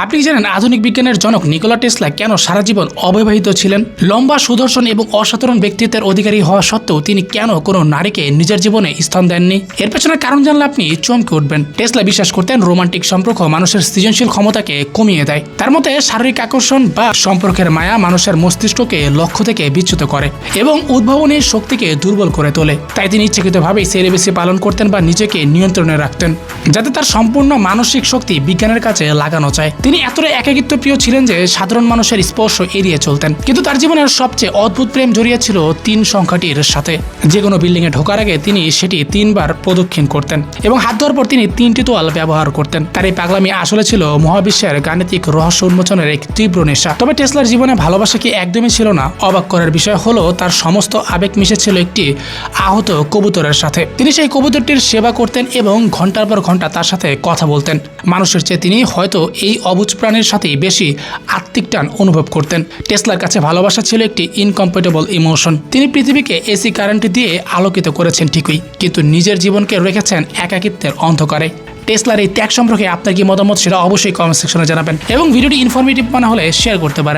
আপনি কি জানেন আধুনিক বিজ্ঞানের জনক নিকোলা টেসলা কেন সারা জীবন অবিবাহিত ছিলেন? লম্বা, সুদর্শন এবং অসাধারণ ব্যক্তিত্বের অধিকারী হওয়া সত্ত্বেও তিনি কেন কোনো নারীকে নিজের জীবনে স্থান দেননি? এর পেছনে কারণ জানলে আপনি চমকে উঠবেন। টেসলা বিশ্বাস করতেন রোমান্টিক সম্পর্ক মানুষের সৃজনশীল ক্ষমতাকে কমিয়ে দেয়। তার মতে শারীরিক আকর্ষণ বা সম্পর্কের মায়া মানুষের মস্তিষ্ককে লক্ষ্য থেকে বিচ্যুত করে এবং উদ্ভাবনের শক্তিকে দুর্বল করে তোলে। তাই তিনি ইচ্ছাকৃতভাবেই সেলিবেসি পালন করতেন বা নিজেকে নিয়ন্ত্রণে রাখতেন, যাতে তার সম্পূর্ণ মানসিক শক্তি বিজ্ঞানের কাছে লাগানো যায়। তিনি এতটাই একাকিত্ব প্রিয় ছিলেন যে সাধারণ মানুষের স্পর্শ এড়িয়ে চলতেন। কিন্তু তার জীবনের সবচেয়ে অদ্ভুত প্রেম জড়িয়ে ছিল 3 সংখ্যাটির সাথে। যে কোনো বিল্ডিং এ ঢোকার আগে তিনি সেটি 3 বার প্রদক্ষিণ করতেন এবং হাত ধোয়ার পর তিনি 3টি তোয়াল ব্যবহার করতেন। তার এই পাগলামি আসলে ছিল মহাবিশ্বের গাণিতিক রহস্য উন্মোচনের এক তীব্র নেশা। তবে টেসলার জীবনে ভালোবাসা কি একদমই ছিল না? অবাক করার বিষয় হলো তার সমস্ত আবেগ মিশেছিল একটি আহত কবুতরের সাথে। তিনি সেই কবুতরটির সেবা করতেন এবং ঘন্টার পর ঘন্টা তার সাথে কথা বলতেন। মানুষের চেয়ে তিনি হয়তো এই অবুঝ প্রাণীর সাথেই বেশি আত্মিক টান অনুভব করতেন। টেসলার কাছে ভালোবাসা ছিল একটি ইনকম্প্যাটেবল ইমোশন। তিনি পৃথিবীকে এসি কারেন্ট দিয়ে আলোকিত করেছেন ঠিকই, কিন্তু নিজের জীবনকে রেখেছেন একাকিত্বের অন্ধকারে। টেসলার এই ত্যাগ সম্পর্কে আপনার কি মতামত সেটা অবশ্যই কমেন্ট সেকশনে জানাবেন এবং ভিডিওটি ইনফরমেটিভ মনে হলে শেয়ার করতে পারেন।